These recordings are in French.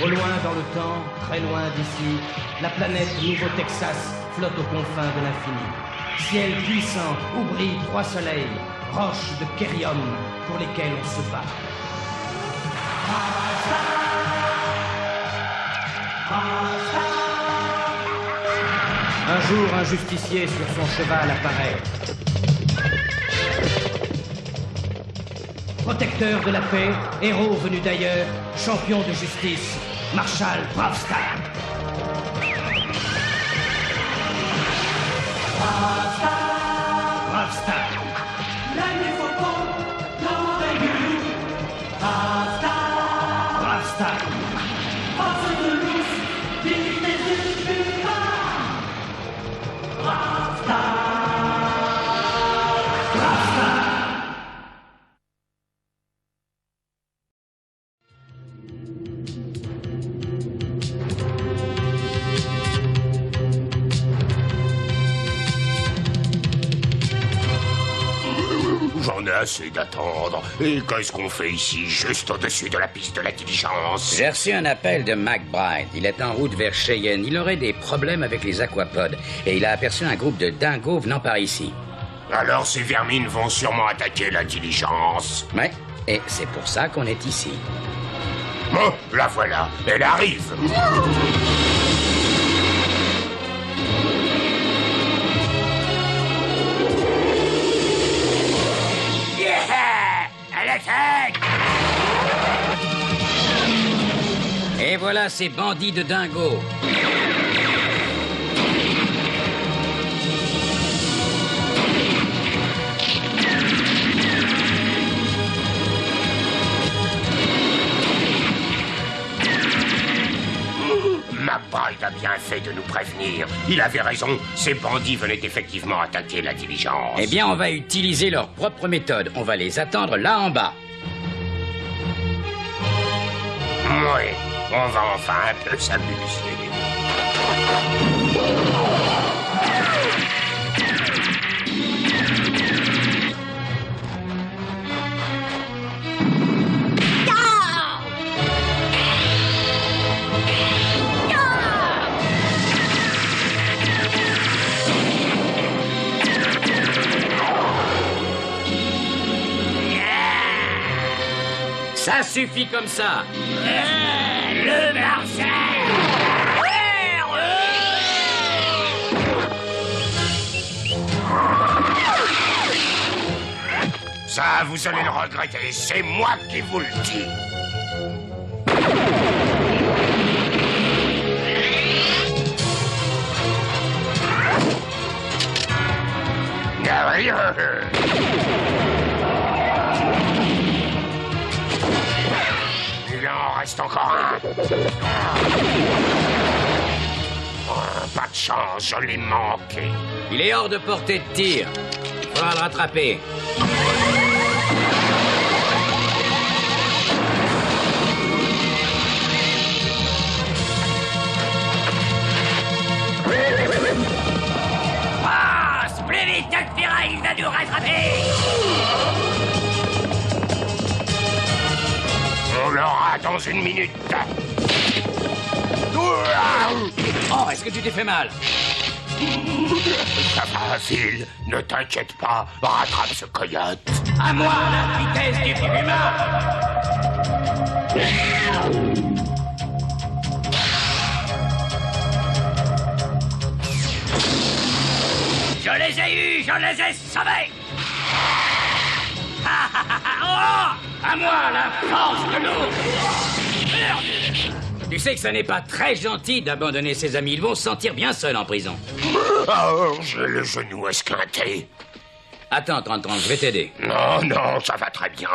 Au loin dans le temps, très loin d'ici, la planète Nouveau-Texas flotte aux confins de l'infini. Ciel puissant où brillent 3 soleils, roches de Kérium pour lesquelles on se bat. Un jour, un justicier sur son cheval apparaît. Protecteur de la paix, héros venu d'ailleurs, champion de justice, Marshal Bravstar. Bravstar. Bravstar. J'en ai assez d'attendre. Et qu'est-ce qu'on fait ici, juste au-dessus de la piste de la diligence? J'ai reçu un appel de McBride. Il est en route vers Cheyenne. Il aurait des problèmes avec les aquapodes. Et il a aperçu un groupe de dingos venant par ici. Alors ces vermines vont sûrement attaquer la diligence. Ouais, et c'est pour ça qu'on est ici. Bon, la voilà. Elle arrive. Elle attaque! Et voilà ces bandits de dingos. McBride a bien fait de nous prévenir. Il avait raison, ces bandits venaient effectivement attaquer la diligence. Eh bien, on va utiliser leur propre méthode. On va les attendre là en bas. Oui, on va enfin un peu s'amuser. Ça suffit comme ça. Le Marshal! Ça, vous allez le regretter. C'est moi qui vous le dis. Il en reste encore un. Oh, pas de chance, je l'ai manqué. Il est hors de portée de tir. Il faudra le rattraper. Passe! Plus vite, Akira, il va nous rattraper! On l'aura dans une minute. Oh, est-ce que tu t'es fait mal? Ça va, Phil. Ne t'inquiète pas. Rattrape ce coyote. À moi, la vitesse du puma! Je les ai eus, je les ai sauvés. Oh, à moi, la force de l'eau. Tu sais que ça n'est pas très gentil d'abandonner ses amis. Ils vont se sentir bien seuls en prison. Oh, j'ai le genou esquinté. Attends, 30, je vais t'aider. Non, non, ça va très bien.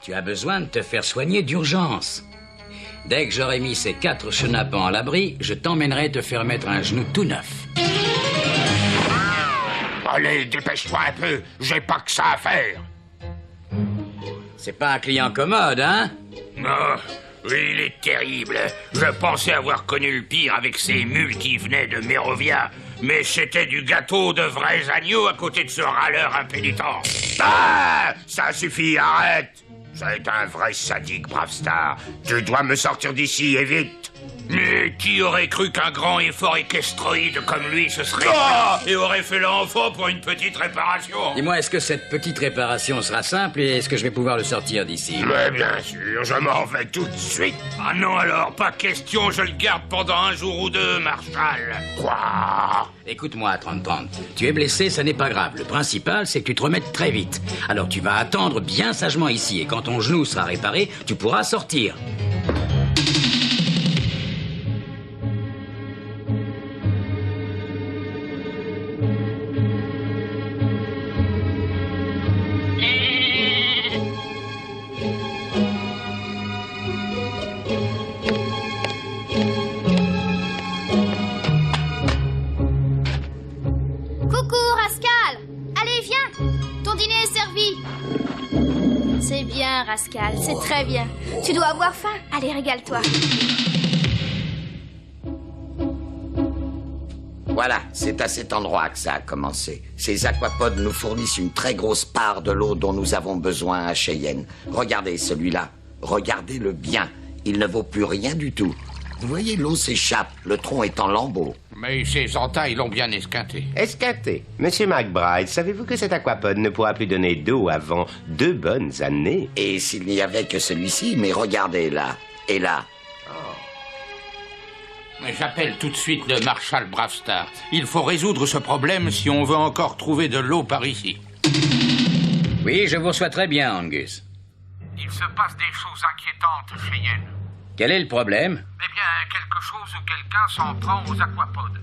Tu as besoin de te faire soigner d'urgence. Dès que j'aurai mis ces 4 chenapans à l'abri, je t'emmènerai te faire mettre un genou tout neuf. Allez, dépêche-toi un peu, j'ai pas que ça à faire. C'est pas un client commode, hein? Non, oui, il est terrible. Je pensais avoir connu le pire avec ces mules qui venaient de Mérovia. Mais c'était du gâteau de vrais agneaux à côté de ce râleur impénitent. Ah! Ça suffit, arrête! C'est un vrai sadique, Bravestar. Tu dois me sortir d'ici, et vite! Mais qui aurait cru qu'un grand et fort équestroïde comme lui se serait... et aurait fait l'enfant pour une petite réparation? Dis-moi, est-ce que cette petite réparation sera simple et est-ce que je vais pouvoir le sortir d'ici? Mais bien sûr, je m'en vais tout de suite. Ah non alors, pas question, je le garde pendant un jour ou deux, Marshall. Quoi? Écoute-moi, 30-30. Tu es blessé, ça n'est pas grave. Le principal, c'est que tu te remettes très vite. Alors tu vas attendre bien sagement ici et quand ton genou sera réparé, tu pourras sortir. Rascal, c'est très bien. Tu dois avoir faim. Allez, régale-toi. Voilà, c'est à cet endroit que ça a commencé. Ces aquapodes nous fournissent une très grosse part de l'eau dont nous avons besoin à Cheyenne. Regardez celui-là. Regardez-le bien. Il ne vaut plus rien du tout. Vous voyez, l'eau s'échappe, le tronc est en lambeaux. Mais ces entailles l'ont bien esquinté. Esquinté. Monsieur McBride, savez-vous que cet aquapode ne pourra plus donner d'eau avant 2 bonnes années? Et s'il n'y avait que celui-ci, mais regardez là, et là. Mais j'appelle tout de suite le Marshal Bravestar. Il faut résoudre ce problème si on veut encore trouver de l'eau par ici. Oui, je vous reçois très bien, Angus. Il se passe des choses inquiétantes, Cheyenne. Quel est le problème? Eh bien, quelque chose ou quelqu'un s'en prend aux aquapodes.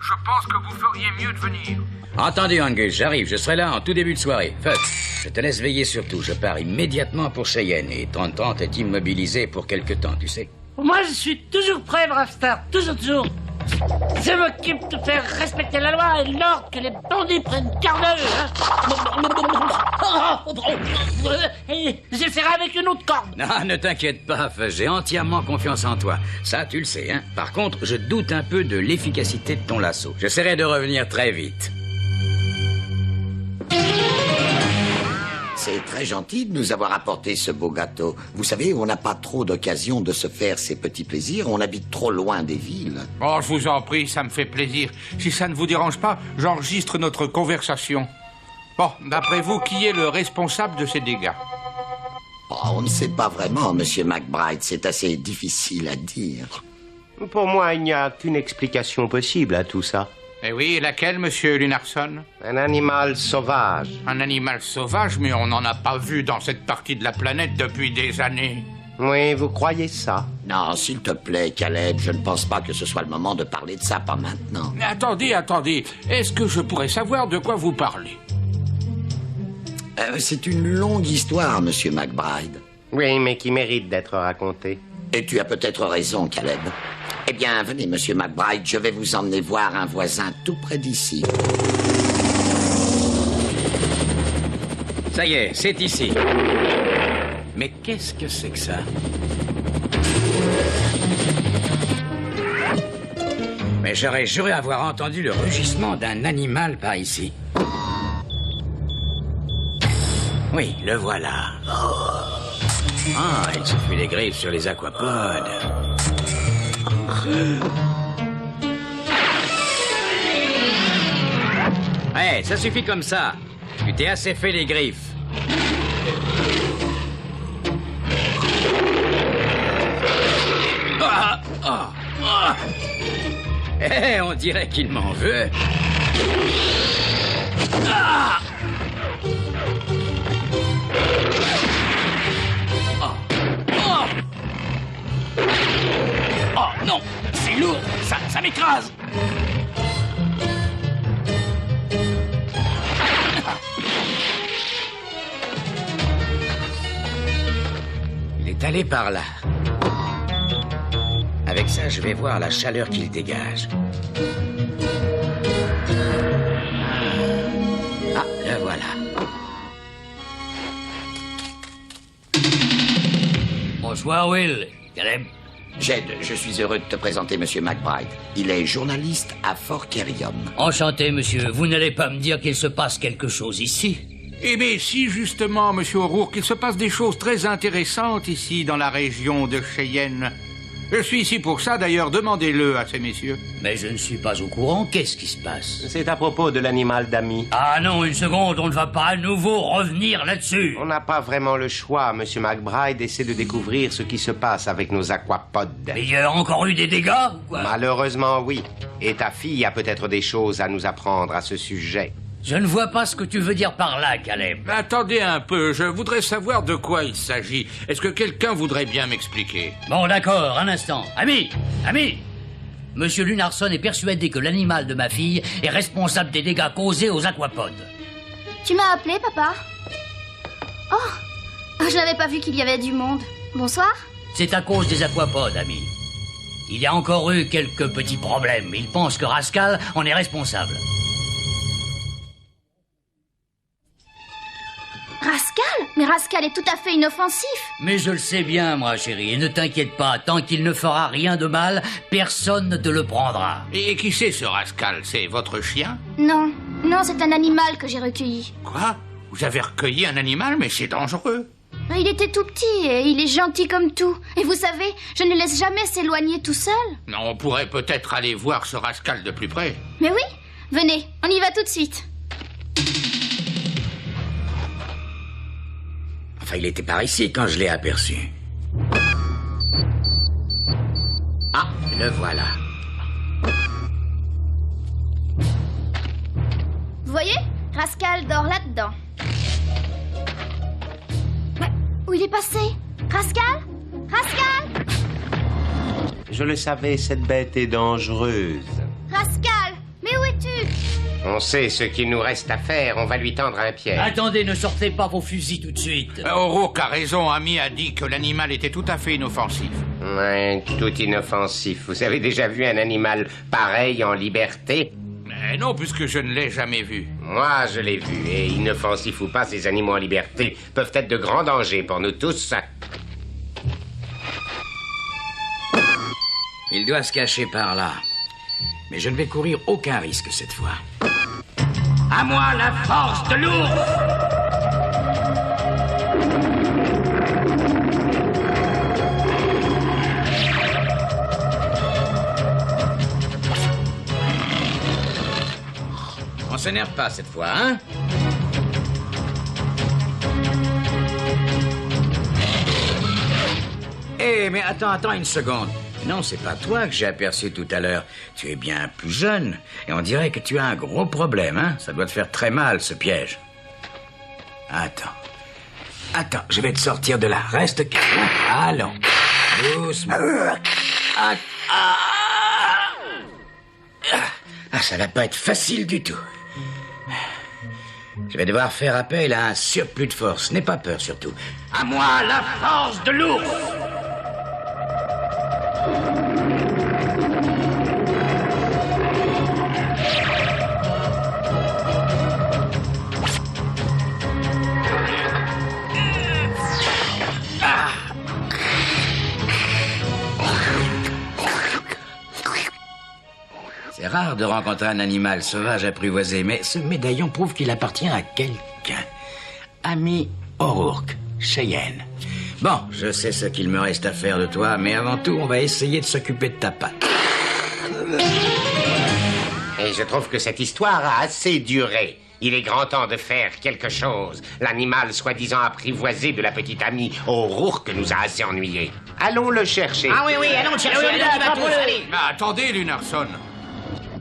Je pense que vous feriez mieux de venir. Entendu, Angus, j'arrive. Je serai là en tout début de soirée. Fuck, je te laisse veiller surtout. Je pars immédiatement pour Cheyenne et 30-30 est immobilisé pour quelque temps, tu sais. Moi, je suis toujours prêt, Bravestar. Toujours. Je m'occupe de faire respecter la loi et l'ordre que les bandits prennent garde à eux. Et j'essaierai avec une autre corde. Non, ne t'inquiète pas, j'ai entièrement confiance en toi. Ça, tu le sais, hein. Par contre, je doute un peu de l'efficacité de ton lasso. J'essaierai de revenir très vite. C'est très gentil de nous avoir apporté ce beau gâteau. Vous savez, on n'a pas trop d'occasion de se faire ces petits plaisirs. On habite trop loin des villes. Oh, je vous en prie, ça me fait plaisir. Si ça ne vous dérange pas, j'enregistre notre conversation. Bon, d'après vous, qui est le responsable de ces dégâts? Oh, on ne sait pas vraiment, Monsieur McBride. C'est assez difficile à dire. Pour moi, il n'y a qu'une explication possible à tout ça. Eh oui, laquelle, Monsieur Lunarson? Un animal sauvage. Un animal sauvage, mais on n'en a pas vu dans cette partie de la planète depuis des années. Oui, vous croyez ça? Non, s'il te plaît, Caleb, je ne pense pas que ce soit le moment de parler de ça, pas maintenant. Mais attendez. Est-ce que je pourrais savoir de quoi vous parlez? C'est une longue histoire, Monsieur McBride. Oui, mais qui mérite d'être racontée. Et tu as peut-être raison, Caleb. Eh bien, venez, Monsieur McBride, je vais vous emmener voir un voisin tout près d'ici. Ça y est, c'est ici. Mais qu'est-ce que c'est que ça? Mais j'aurais juré avoir entendu le rugissement d'un animal par ici. Oui, le voilà. Ah, il se fait les griffes sur les aquapodes. Ouais, ça suffit comme ça. Tu t'es assez fait les griffes. On dirait qu'il m'en veut. Oh non, c'est lourd, ça m'écrase. aller par là. Avec ça, je vais voir la chaleur qu'il dégage. Ah, le voilà. Bonsoir, Will. Caleb. Jed, je suis heureux de te présenter Monsieur McBride. Il est journaliste à Fort Kerium. Enchanté, monsieur. Vous n'allez pas me dire qu'il se passe quelque chose ici? Eh bien, si, justement, monsieur O'Rourke, il se passe des choses très intéressantes ici, dans la région de Cheyenne. Je suis ici pour ça, d'ailleurs, demandez-le à ces messieurs. Mais je ne suis pas au courant. Qu'est-ce qui se passe? C'est à propos de l'animal d'Amy. Ah non, une seconde, on ne va pas à nouveau revenir là-dessus. On n'a pas vraiment le choix, Monsieur McBride essaie de découvrir ce qui se passe avec nos aquapodes. Mais il y a encore eu des dégâts, ou quoi? Malheureusement, oui. Et ta fille a peut-être des choses à nous apprendre à ce sujet. Je ne vois pas ce que tu veux dire par là, Caleb. Attendez un peu, je voudrais savoir de quoi il s'agit. Est-ce que quelqu'un voudrait bien m'expliquer? Bon, d'accord, un instant. Ami! Monsieur Lunarson est persuadé que l'animal de ma fille est responsable des dégâts causés aux aquapodes. Tu m'as appelé, papa? Oh, je n'avais pas vu qu'il y avait du monde. Bonsoir. C'est à cause des aquapodes, ami. Il y a encore eu quelques petits problèmes. Il pense que Rascal en est responsable. Rascal? Mais Rascal est tout à fait inoffensif. Mais je le sais bien, moi, chérie, et ne t'inquiète pas, tant qu'il ne fera rien de mal, personne ne te le prendra. Et qui c'est ce Rascal? C'est votre chien? Non, c'est un animal que j'ai recueilli. Quoi? Vous avez recueilli un animal, mais c'est dangereux. Il était tout petit et il est gentil comme tout. Et vous savez, je ne le laisse jamais s'éloigner tout seul. Non, on pourrait peut-être aller voir ce Rascal de plus près. Mais oui, venez, on y va tout de suite. Enfin, il était par ici quand je l'ai aperçu. Ah, le voilà. Vous voyez, Rascal dort là-dedans. Mais où il est passé? Rascal? Je le savais, cette bête est dangereuse. Rascal, mais où es-tu? On sait ce qu'il nous reste à faire, on va lui tendre un piège. Attendez, ne sortez pas vos fusils tout de suite. O'Rourke a raison, Ami a dit que l'animal était tout à fait inoffensif. Ouais, tout inoffensif. Vous avez déjà vu un animal pareil en liberté? Mais non, puisque je ne l'ai jamais vu. Moi, je l'ai vu, et inoffensif ou pas, ces animaux en liberté peuvent être de grands dangers pour nous tous. Il doit se cacher par là. Mais je ne vais courir aucun risque cette fois. À moi la force de l'ours! On s'énerve pas cette fois, hein? Eh, mais attends une seconde. Non, c'est pas toi que j'ai aperçu tout à l'heure. Tu es bien plus jeune. Et on dirait que tu as un gros problème, hein? Ça doit te faire très mal, ce piège. Attends, je vais te sortir de là. Reste calme. Allons. Doucement. Ça va pas être facile du tout. Je vais devoir faire appel à un surplus de force. N'aie pas peur, surtout. À moi la force de l'ours! C'est rare de rencontrer un animal sauvage apprivoisé, mais ce médaillon prouve qu'il appartient à quelqu'un. Ami O'Rourke, Cheyenne. Bon, je sais ce qu'il me reste à faire de toi, mais avant tout, on va essayer de s'occuper de ta patte. Et je trouve que cette histoire a assez duré. Il est grand temps de faire quelque chose. L'animal soi-disant apprivoisé de la petite amie O'Rourke nous a assez ennuyés. Allons le chercher. Ah oui, allons le chercher. Allez. Mais attendez, Lunarson.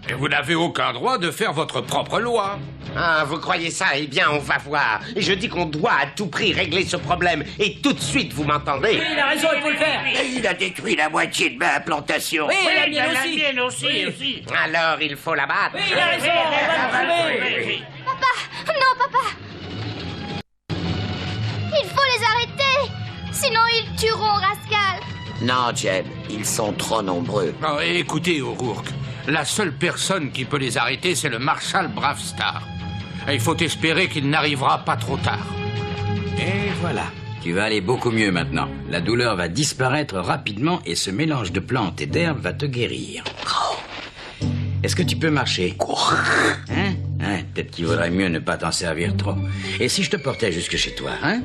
Et vous n'avez aucun droit de faire votre propre loi. Ah, vous croyez ça? Eh bien, on va voir. Et je dis qu'on doit à tout prix régler ce problème. Et tout de suite, vous m'entendez? Il a raison, il faut le faire. Il a détruit la moitié de ma plantation. Oui, la mienne aussi. Alors, il faut la battre. Oui, il a raison, on va le trouver. Papa! Non, papa! Il faut les arrêter! Sinon, ils tueront Rascal. Non, Jen, ils sont trop nombreux. Oh, écoutez, O'Rourke, la seule personne qui peut les arrêter, c'est le marshal Bravestar. Et il faut espérer qu'il n'arrivera pas trop tard. Et voilà. Tu vas aller beaucoup mieux maintenant. La douleur va disparaître rapidement et ce mélange de plantes et d'herbes va te guérir. Est-ce que tu peux marcher? Hein? Peut-être qu'il vaudrait mieux ne pas t'en servir trop. Et si je te portais jusque chez toi, hein?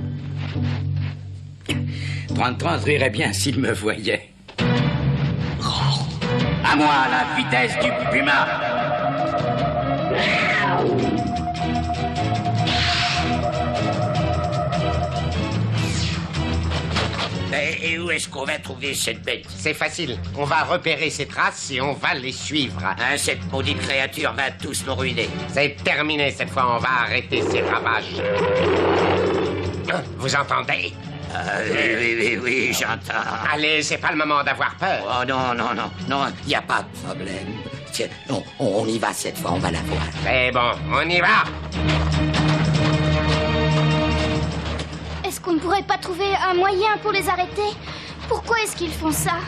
30-30 rirait bien s'il me voyait. À moi, la vitesse du puma! Et où est-ce qu'on va trouver cette bête? C'est facile. On va repérer ses traces et on va les suivre. Hein, cette maudite créature va tous nous ruiner. C'est terminé cette fois. On va arrêter ses ravages. Vous entendez? Oui, j'entends. Allez, c'est pas le moment d'avoir peur. Oh non, y a pas de problème. Tiens, on y va cette fois, on va la voir. C'est bon, on y va. Est-ce qu'on ne pourrait pas trouver un moyen pour les arrêter? Pourquoi est-ce qu'ils font ça?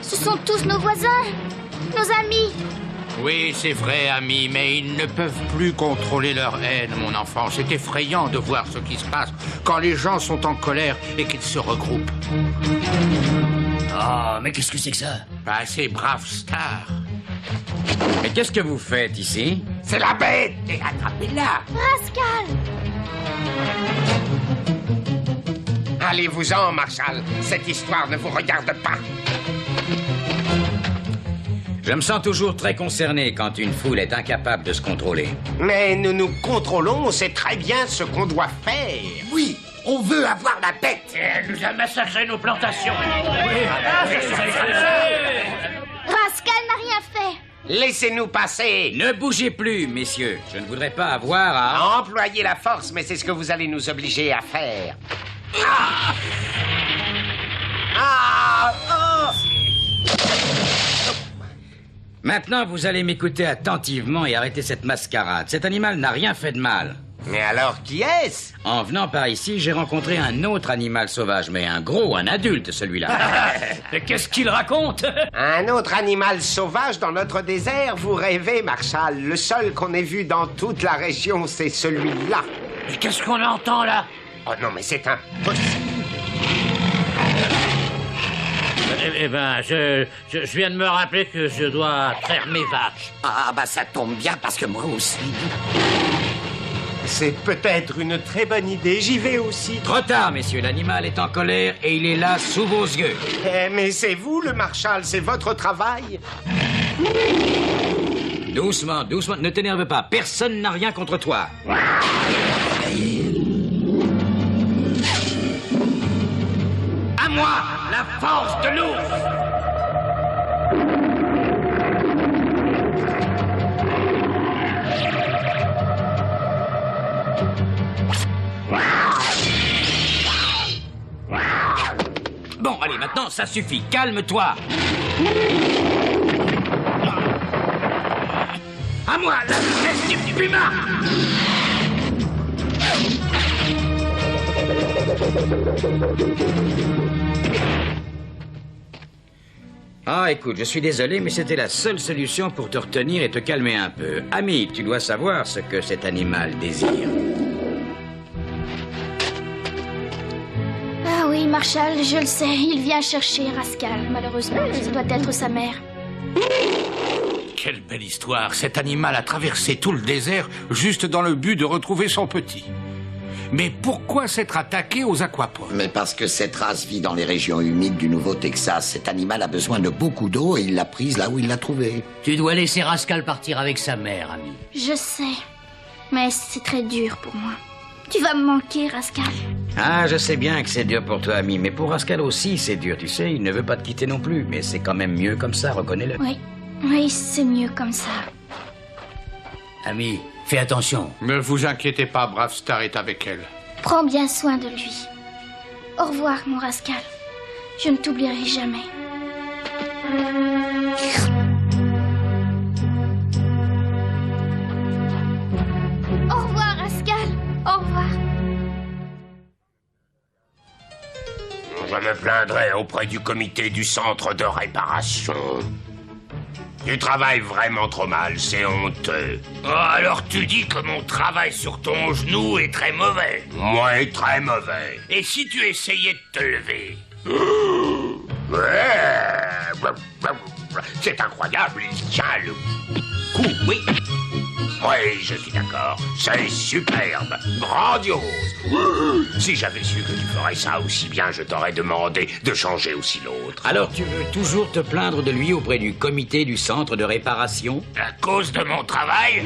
Ce sont tous nos voisins, nos amis. Oui, c'est vrai, ami, mais ils ne peuvent plus contrôler leur haine, mon enfant. C'est effrayant de voir ce qui se passe quand les gens sont en colère et qu'ils se regroupent. Oh, mais qu'est-ce que c'est que ça? Bah, c'est Bravestar. Mais qu'est-ce que vous faites ici? C'est la bête. Et attrapez-la. Rascal! Allez-vous-en, Marshal. Cette histoire ne vous regarde pas. Je me sens toujours très concerné quand une foule est incapable de se contrôler. Mais nous nous contrôlons, on sait très bien ce qu'on doit faire. Oui, on veut avoir la bête. Elle nous a massacré nos plantations. Rascal n'a rien fait. Laissez-nous passer. Ne bougez plus, messieurs. Je ne voudrais pas avoir à... Employez la force, mais c'est ce que vous allez nous obliger à faire. Maintenant, vous allez m'écouter attentivement et arrêter cette mascarade. Cet animal n'a rien fait de mal. Mais alors, qui est-ce? En venant par ici, j'ai rencontré un autre animal sauvage, mais un gros, un adulte, celui-là. Qu'est-ce qu'il raconte? Un autre animal sauvage dans notre désert? Vous rêvez, Marshal. Le seul qu'on ait vu dans toute la région, c'est celui-là. Mais qu'est-ce qu'on entend là? Oh non, mais c'est impossible. Eh ben, je viens de me rappeler que je dois traire mes vaches. Ah bah ça tombe bien parce que moi aussi. C'est peut-être une très bonne idée, j'y vais aussi. Trop tard, messieurs, l'animal est en colère et il est là sous vos yeux. Mais c'est vous, le Marshal, c'est votre travail. Doucement, doucement, ne t'énerve pas, personne n'a rien contre toi. À moi, la force de l'ours. Bon, allez, maintenant, ça suffit, calme-toi. À moi, la vitesse du puma. Ah, écoute, je suis désolé, mais c'était la seule solution pour te retenir et te calmer un peu. Ami, tu dois savoir ce que cet animal désire. Ah oui, Marshal, je le sais. Il vient chercher Rascal. Malheureusement, ça doit être sa mère. Quelle belle histoire. Cet animal a traversé tout le désert juste dans le but de retrouver son petit. Mais pourquoi s'être attaqué aux aquapodes? Mais parce que cette race vit dans les régions humides du Nouveau-Texas. Cet animal a besoin de beaucoup d'eau et il l'a prise là où il l'a trouvée. Tu dois laisser Rascal partir avec sa mère, ami. Je sais. Mais c'est très dur pour moi. Tu vas me manquer, Rascal. Ah, je sais bien que c'est dur pour toi, ami, mais pour Rascal aussi, c'est dur, tu sais. Il ne veut pas te quitter non plus, mais c'est quand même mieux comme ça, reconnais-le. Oui, c'est mieux comme ça. Ami, fais attention. Ne vous inquiétez pas, Bravestar est avec elle. Prends bien soin de lui. Au revoir, mon Rascal. Je ne t'oublierai jamais. Au revoir, Rascal. Au revoir. me plaindrai auprès du comité du centre de réparation. Tu travailles vraiment trop mal, c'est honteux. Oh, alors tu dis que mon travail sur ton genou est très mauvais. Ouais, très mauvais. Et si tu essayais de te lever? C'est incroyable, il tient le coup, oui. Oui, je suis d'accord. C'est superbe, grandiose. Si j'avais su que tu ferais ça aussi bien, je t'aurais demandé de changer aussi l'autre. Alors tu veux toujours te plaindre de lui auprès du comité du centre de réparation? À cause de mon travail?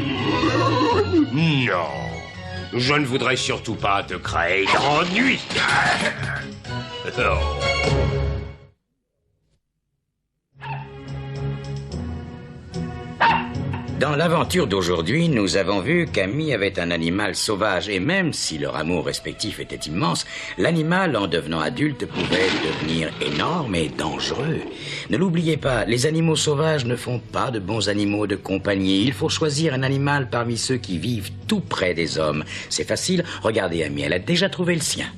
Non. Je ne voudrais surtout pas te créer d'ennui. Dans l'aventure d'aujourd'hui, nous avons vu qu'Amy avait un animal sauvage et même si leur amour respectif était immense, l'animal, en devenant adulte, pouvait devenir énorme et dangereux. Ne l'oubliez pas, les animaux sauvages ne font pas de bons animaux de compagnie. Il faut choisir un animal parmi ceux qui vivent tout près des hommes. C'est facile, regardez Amy, elle a déjà trouvé le sien.